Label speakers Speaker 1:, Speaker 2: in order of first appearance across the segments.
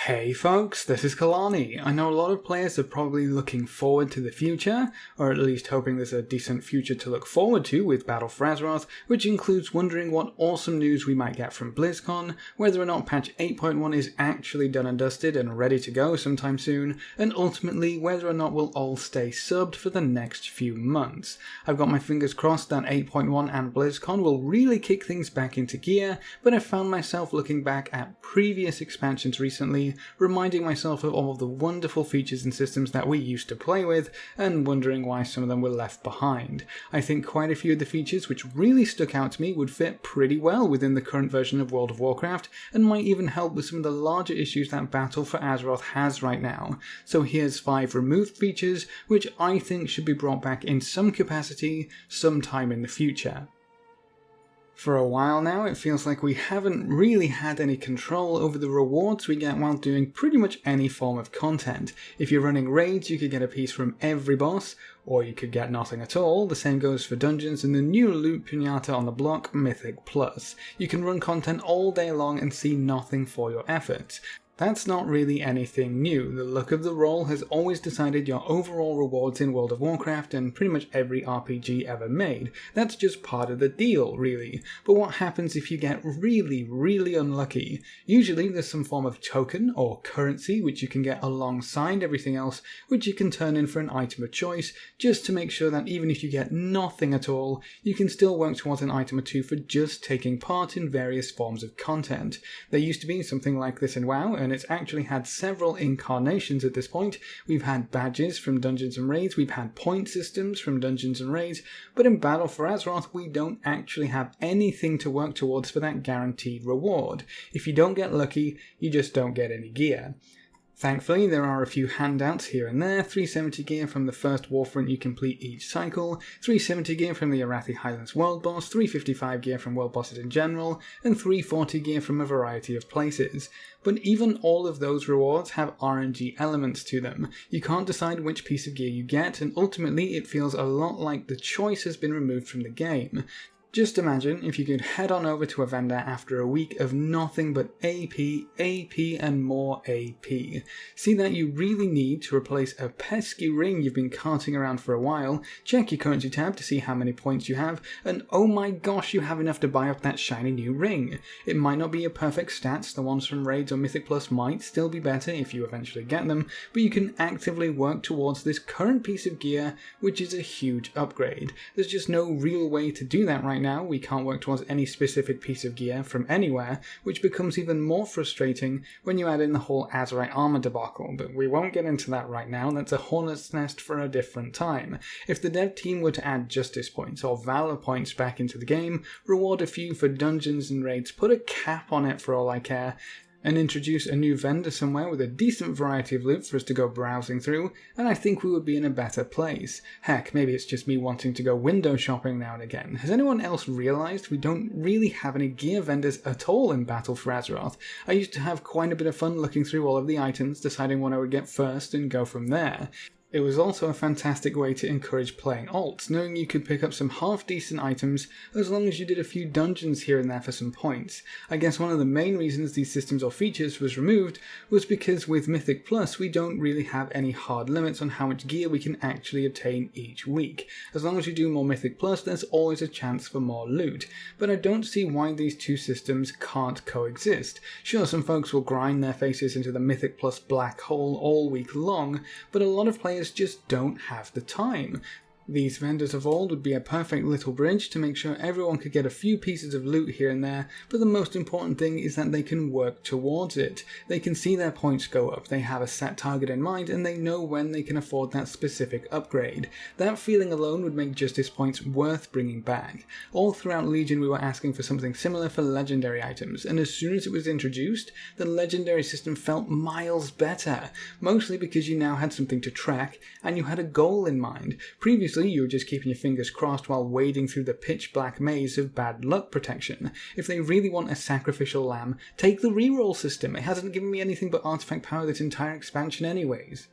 Speaker 1: Hey folks, this is Kelani. I know a lot of players are probably looking forward to the future, or at least hoping there's a decent future to look forward to with Battle for Azeroth, which includes wondering what awesome news we might get from BlizzCon, whether or not patch 8.1 is actually done and dusted and ready to go sometime soon, and ultimately whether or not we'll all stay subbed for the next few months. I've got my fingers crossed that 8.1 and BlizzCon will really kick things back into gear, but I found myself looking back at previous expansions recently, reminding myself of all of the wonderful features and systems that we used to play with, and wondering why some of them were left behind. I think quite a few of the features which really stuck out to me would fit pretty well within the current version of World of Warcraft, and might even help with some of the larger issues that Battle for Azeroth has right now. So here's 5 removed features, which I think should be brought back in some capacity sometime in the future. For a while now, it feels like we haven't really had any control over the rewards we get while doing pretty much any form of content. If you're running raids, you could get a piece from every boss, or you could get nothing at all. The same goes for dungeons and the new loot pinata on the block, Mythic Plus. You can run content all day long and see nothing for your efforts. That's not really anything new. The luck of the roll has always decided your overall rewards in World of Warcraft and pretty much every RPG ever made. That's just part of the deal, really. But what happens if you get really unlucky? Usually there's some form of token or currency which you can get alongside everything else, which you can turn in for an item of choice, just to make sure that even if you get nothing at all, you can still work towards an item or two for just taking part in various forms of content. There used to be something like this in WoW, and it's actually had several incarnations at this point. We've had badges from Dungeons and Raids, we've had point systems from Dungeons and Raids, but in Battle for Azeroth we don't actually have anything to work towards for that guaranteed reward. If you don't get lucky, you just don't get any gear. Thankfully, there are a few handouts here and there: 370 gear from the first warfront you complete each cycle, 370 gear from the Arathi Highlands world boss, 355 gear from world bosses in general, and 340 gear from a variety of places. But even all of those rewards have RNG elements to them. You can't decide which piece of gear you get, and ultimately it feels a lot like the choice has been removed from the game. Just imagine if you could head on over to a vendor after a week of nothing but AP, and more AP. See that you really need to replace a pesky ring you've been carting around for a while, check your currency tab to see how many points you have, and oh my gosh, you have enough to buy up that shiny new ring. It might not be your perfect stats, the ones from Raids or Mythic Plus might still be better if you eventually get them, but you can actively work towards this current piece of gear, which is a huge upgrade. There's just no real way to do that right now. We can't work towards any specific piece of gear from anywhere, which becomes even more frustrating when you add in the whole Azerite armor debacle, but we won't get into that right now. That's a hornet's nest for a different time. If the dev team were to add justice points or valor points back into the game, reward a few for dungeons and raids, put a cap on it for all I care, and introduce a new vendor somewhere with a decent variety of loot for us to go browsing through, and I think we would be in a better place. Heck, maybe it's just me wanting to go window shopping now and again. Has anyone else realised we don't really have any gear vendors at all in Battle for Azeroth? I used to have quite a bit of fun looking through all of the items, deciding what I would get first and go from there. It was also a fantastic way to encourage playing alts, knowing you could pick up some half-decent items as long as you did a few dungeons here and there for some points. I guess one of the main reasons these systems or features was removed was because with Mythic Plus we don't really have any hard limits on how much gear we can actually obtain each week. As long as you do more Mythic Plus, there's always a chance for more loot, but I don't see why these two systems can't coexist. Sure, some folks will grind their faces into the Mythic Plus black hole all week long, but a lot of players just don't have the time. These vendors of old would be a perfect little bridge to make sure everyone could get a few pieces of loot here and there, but the most important thing is that they can work towards it. They can see their points go up, they have a set target in mind, and they know when they can afford that specific upgrade. That feeling alone would make justice points worth bringing back. All throughout Legion we were asking for something similar for legendary items, and as soon as it was introduced, the legendary system felt miles better, mostly because you now had something to track, and you had a goal in mind. Previously, you were just keeping your fingers crossed while wading through the pitch black maze of bad luck protection. If they really want a sacrificial lamb, take the reroll system. It hasn't given me anything but artifact power this entire expansion anyways.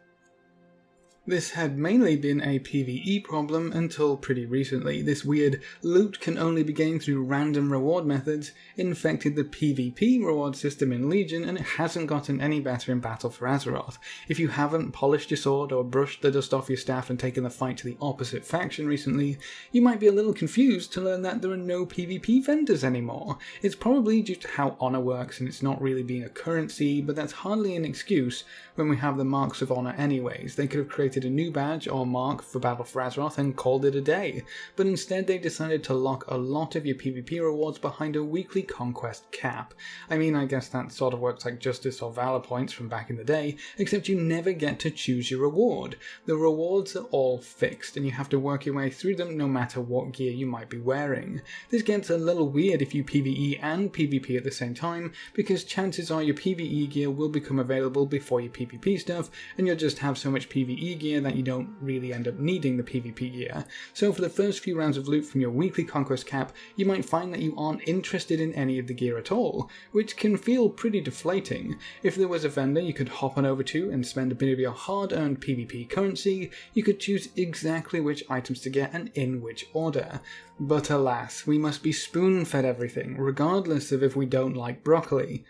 Speaker 1: This had mainly been a PvE problem until pretty recently. This weird loot can only be gained through random reward methods infected the PvP reward system in Legion, and it hasn't gotten any better in Battle for Azeroth. If you haven't polished your sword or brushed the dust off your staff and taken the fight to the opposite faction recently, you might be a little confused to learn that there are no PvP vendors anymore. It's probably due to how honor works and it's not really being a currency, but that's hardly an excuse when we have the marks of honor anyways. They could have created a new badge or mark for Battle for Azeroth and called it a day, but instead they decided to lock a lot of your PvP rewards behind a weekly conquest cap. I mean, I guess that sort of works like Justice or Valor points from back in the day, except you never get to choose your reward. The rewards are all fixed, and you have to work your way through them no matter what gear you might be wearing. This gets a little weird if you PvE and PvP at the same time, because chances are your PvE gear will become available before your PvP stuff, and you'll just have so much PvE gear that you don't really end up needing the PvP gear. So for the first few rounds of loot from your weekly conquest cap, you might find that you aren't interested in any of the gear at all, which can feel pretty deflating. If there was a vendor you could hop on over to and spend a bit of your hard-earned PvP currency, you could choose exactly which items to get and in which order. But alas, we must be spoon-fed everything, regardless of if we don't like broccoli.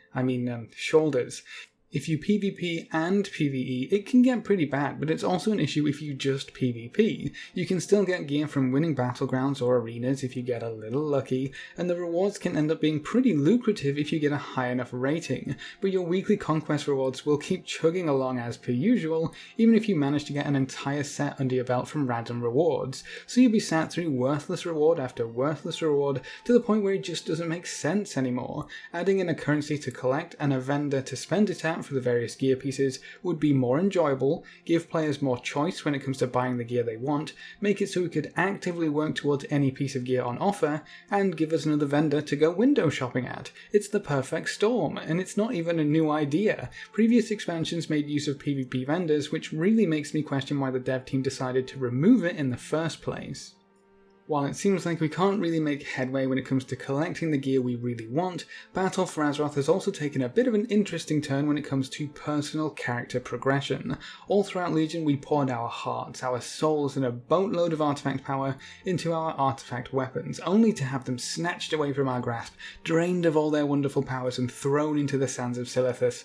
Speaker 1: Shoulders. If you PvP and PvE, it can get pretty bad, but it's also an issue if you just PvP. You can still get gear from winning battlegrounds or arenas if you get a little lucky, and the rewards can end up being pretty lucrative if you get a high enough rating, but your weekly conquest rewards will keep chugging along as per usual, even if you manage to get an entire set under your belt from random rewards. So you'll be sat through worthless reward after worthless reward to the point where it just doesn't make sense anymore. Adding in a currency to collect and a vendor to spend it at for the various gear pieces would be more enjoyable, give players more choice when it comes to buying the gear they want, make it so we could actively work towards any piece of gear on offer, and give us another vendor to go window shopping at. It's the perfect storm, and it's not even a new idea. Previous expansions made use of PvP vendors, which really makes me question why the dev team decided to remove it in the first place. While it seems like we can't really make headway when it comes to collecting the gear we really want, Battle for Azeroth has also taken a bit of an interesting turn when it comes to personal character progression. All throughout Legion we poured our hearts, our souls and a boatload of artifact power into our artifact weapons, only to have them snatched away from our grasp, drained of all their wonderful powers and thrown into the sands of Silithus.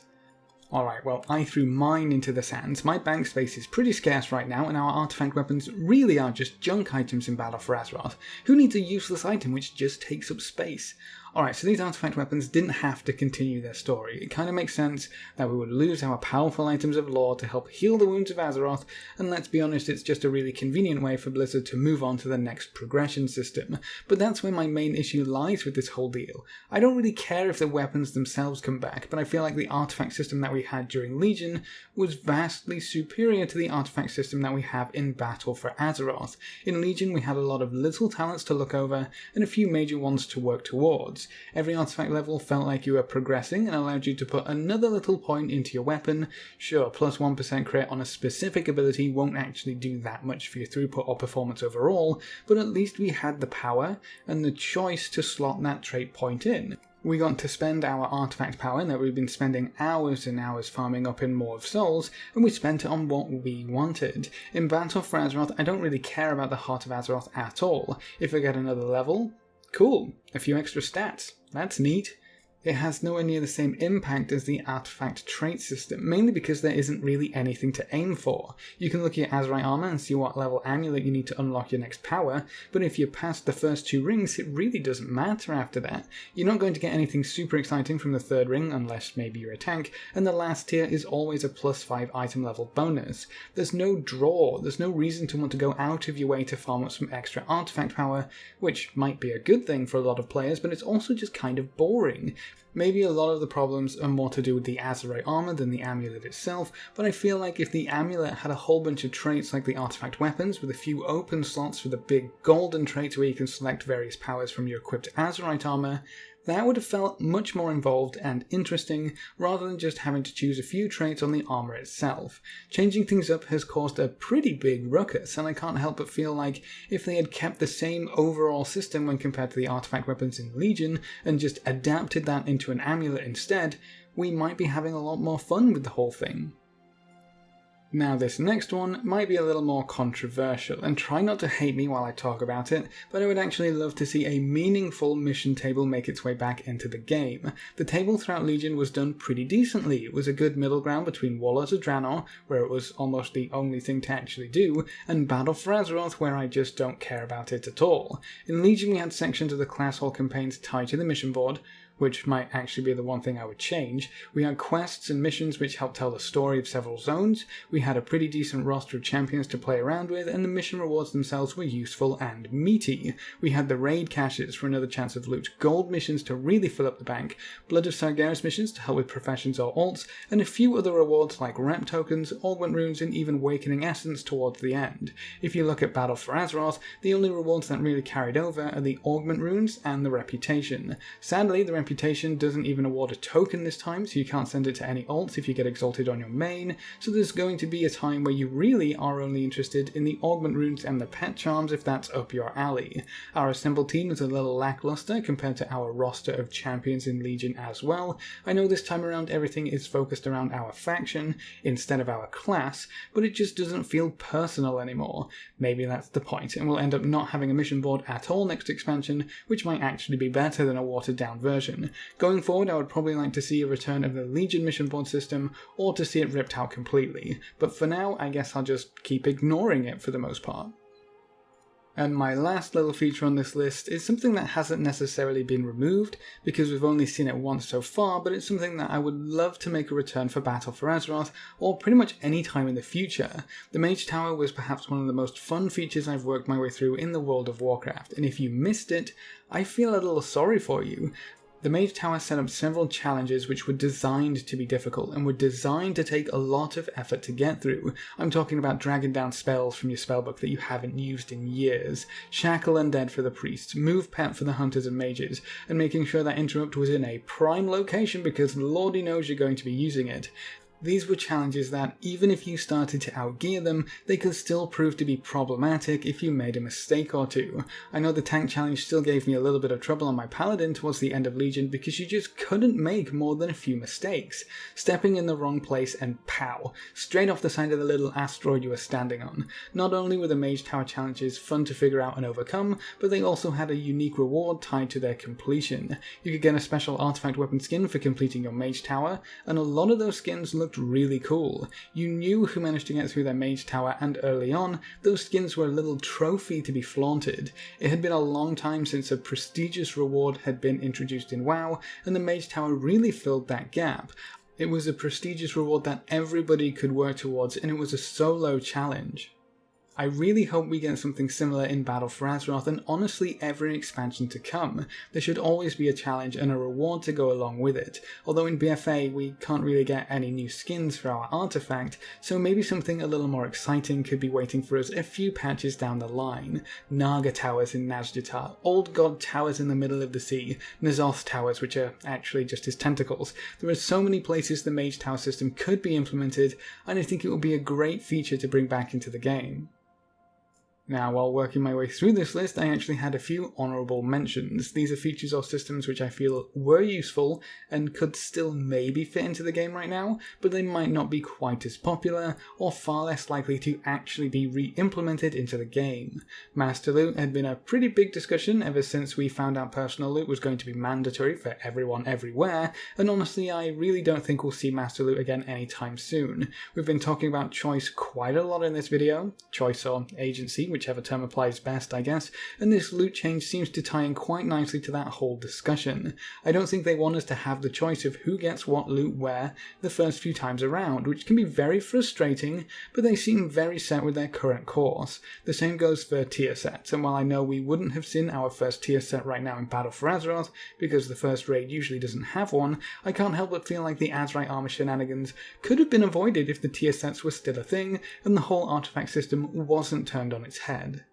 Speaker 1: Alright, well, I threw mine into the sands. My bank space is pretty scarce right now, and our artifact weapons really are just junk items in Battle for Azeroth. Who needs a useless item which just takes up space? Alright, so these artifact weapons didn't have to continue their story. It kind of makes sense that we would lose our powerful items of lore to help heal the wounds of Azeroth, and let's be honest, it's just a really convenient way for Blizzard to move on to the next progression system. But that's where my main issue lies with this whole deal. I don't really care if the weapons themselves come back, but I feel like the artifact system that we had during Legion was vastly superior to the artifact system that we have in Battle for Azeroth. In Legion we had a lot of little talents to look over, and a few major ones to work towards. Every artifact level felt like you were progressing and allowed you to put another little point into your weapon. Sure, plus 1% crit on a specific ability won't actually do that much for your throughput or performance overall, but at least we had the power and the choice to slot that trait point in. We got to spend our artifact power that we've been spending hours and hours farming up in Maw of Souls, and we spent it on what we wanted. In Battle for Azeroth, I don't really care about the Heart of Azeroth at all. If I get another level, cool. A few extra stats. That's neat. It has nowhere near the same impact as the artifact trait system, mainly because there isn't really anything to aim for. You can look at your Azerite armor and see what level amulet you need to unlock your next power, but if you're past the first 2 rings, it really doesn't matter after that. You're not going to get anything super exciting from the 3rd ring, unless maybe you're a tank, and the last tier is always a plus 5 item level bonus. There's no draw, there's no reason to want to go out of your way to farm up some extra artifact power, which might be a good thing for a lot of players, but it's also just kind of boring. Maybe a lot of the problems are more to do with the Azerite armor than the amulet itself, but I feel like if the amulet had a whole bunch of traits like the artifact weapons with a few open slots for the big golden traits where you can select various powers from your equipped Azerite armor, that would have felt much more involved and interesting rather than just having to choose a few traits on the armor itself. Changing things up has caused a pretty big ruckus, and I can't help but feel like if they had kept the same overall system when compared to the artifact weapons in Legion and just adapted that into an amulet instead, we might be having a lot more fun with the whole thing. Now this next one might be a little more controversial, and try not to hate me while I talk about it, but I would actually love to see a meaningful mission table make its way back into the game. The table throughout Legion was done pretty decently. It was a good middle ground between Warlords of Draenor, where it was almost the only thing to actually do, and Battle for Azeroth, where I just don't care about it at all. In Legion we had sections of the class hall campaigns tied to the mission board, which might actually be the one thing I would change. We had quests and missions which helped tell the story of several zones, we had a pretty decent roster of champions to play around with, and the mission rewards themselves were useful and meaty. We had the raid caches for another chance of loot, gold missions to really fill up the bank, Blood of Sargeras missions to help with professions or alts, and a few other rewards like rep tokens, augment runes, and even Awakening Essence towards the end. If you look at Battle for Azeroth, the only rewards that really carried over are the augment runes and the reputation. Sadly, the reputation doesn't even award a token this time, so you can't send it to any alts if you get exalted on your main, so there's going to be a time where you really are only interested in the augment runes and the pet charms if that's up your alley. Our assembled team is a little lackluster compared to our roster of champions in Legion as well. I know this time around everything is focused around our faction instead of our class, but it just doesn't feel personal anymore. Maybe that's the point, and we'll end up not having a mission board at all next expansion, which might actually be better than a watered down version. Going forward, I would probably like to see a return of the Legion mission board system, or to see it ripped out completely, but for now I guess I'll just keep ignoring it for the most part. And my last little feature on this list is something that hasn't necessarily been removed, because we've only seen it once so far, but it's something that I would love to make a return for Battle for Azeroth, or pretty much any time in the future. The Mage Tower was perhaps one of the most fun features I've worked my way through in the World of Warcraft, and if you missed it, I feel a little sorry for you. The Mage Tower set up several challenges which were designed to be difficult and were designed to take a lot of effort to get through. I'm talking about dragging down spells from your spellbook that you haven't used in years, shackle undead for the priests, move pet for the hunters and mages, and making sure that interrupt was in a prime location because lordy knows you're going to be using it. These were challenges that, even if you started to outgear them, they could still prove to be problematic if you made a mistake or two. I know the tank challenge still gave me a little bit of trouble on my paladin towards the end of Legion because you just couldn't make more than a few mistakes. Stepping in the wrong place and pow, straight off the side of the little asteroid you were standing on. Not only were the Mage Tower challenges fun to figure out and overcome, but they also had a unique reward tied to their completion. You could get a special artifact weapon skin for completing your Mage Tower, and a lot of those skins looked really cool. You knew who managed to get through their Mage Tower, and early on, those skins were a little trophy to be flaunted. It had been a long time since a prestigious reward had been introduced in WoW, and the Mage Tower really filled that gap. It was a prestigious reward that everybody could work towards, and it was a solo challenge. I really hope we get something similar in Battle for Azeroth, and honestly every expansion to come. There should always be a challenge and a reward to go along with it, although in BFA we can't really get any new skins for our artifact, so maybe something a little more exciting could be waiting for us a few patches down the line. Naga Towers in Nazjatar, Old God Towers in the middle of the sea, N'Zoth Towers which are actually just his tentacles. There are so many places the Mage Tower system could be implemented, and I think it would be a great feature to bring back into the game. Now, while working my way through this list, I actually had a few honourable mentions. These are features or systems which I feel were useful and could still maybe fit into the game right now, but they might not be quite as popular or far less likely to actually be re-implemented into the game. Master Loot had been a pretty big discussion ever since we found out personal loot was going to be mandatory for everyone everywhere, and honestly I really don't think we'll see Master Loot again anytime soon. We've been talking about choice quite a lot in this video, choice or agency, whichever term applies best, I guess, and this loot change seems to tie in quite nicely to that whole discussion. I don't think they want us to have the choice of who gets what loot where the first few times around, which can be very frustrating, but they seem very set with their current course. The same goes for tier sets, and while I know we wouldn't have seen our first tier set right now in Battle for Azeroth, because the first raid usually doesn't have one, I can't help but feel like the Azerite armor shenanigans could have been avoided if the tier sets were still a thing, and the whole artifact system wasn't turned on its head.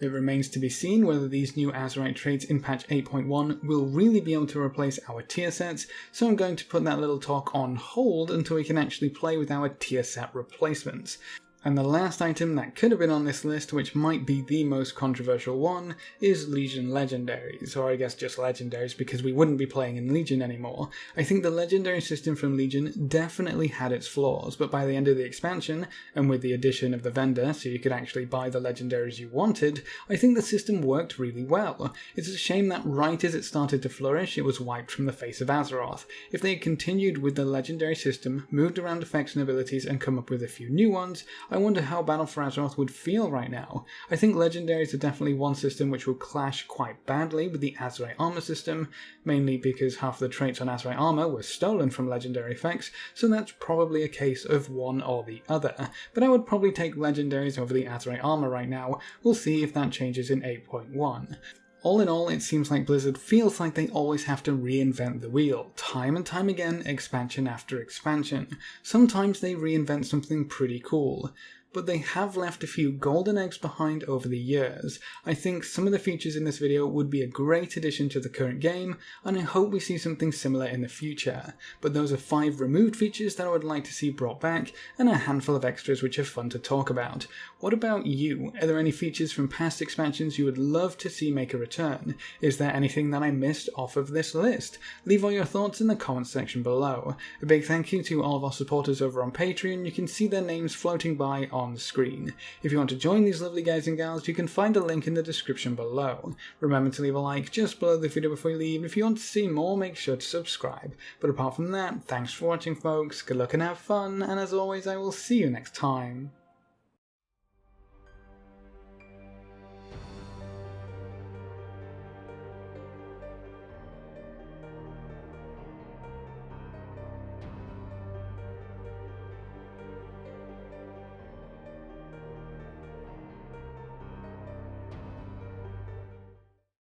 Speaker 1: It remains to be seen whether these new Azerite traits in patch 8.1 will really be able to replace our tier sets, so I'm going to put that little talk on hold until we can actually play with our tier set replacements. And the last item that could have been on this list, which might be the most controversial one, is Legion Legendaries, or I guess just Legendaries because we wouldn't be playing in Legion anymore. I think the Legendary system from Legion definitely had its flaws, but by the end of the expansion, and with the addition of the vendor so you could actually buy the Legendaries you wanted, I think the system worked really well. It's a shame that right as it started to flourish, it was wiped from the face of Azeroth. If they had continued with the Legendary system, moved around effects and abilities, and come up with a few new ones, I wonder how Battle for Azeroth would feel right now. I think Legendaries are definitely one system which will clash quite badly with the Azerite armor system, mainly because half the traits on Azerite armor were stolen from Legendary effects, so that's probably a case of one or the other. But I would probably take Legendaries over the Azerite armor right now. We'll see if that changes in 8.1. All in all, it seems like Blizzard feels like they always have to reinvent the wheel, time and time again, expansion after expansion. Sometimes they reinvent something pretty cool, but they have left a few golden eggs behind over the years. I think some of the features in this video would be a great addition to the current game, and I hope we see something similar in the future. But those are 5 removed features that I would like to see brought back, and a handful of extras which are fun to talk about. What about you? Are there any features from past expansions you would love to see make a return? Is there anything that I missed off of this list? Leave all your thoughts in the comments section below. A big thank you to all of our supporters over on Patreon. You can see their names floating by on the screen. If you want to join these lovely guys and gals, you can find a link in the description below. Remember to leave a like just below the video before you leave. If you want to see more, make sure to subscribe. But apart from that, thanks for watching folks, good luck and have fun, and as always I will see you next time.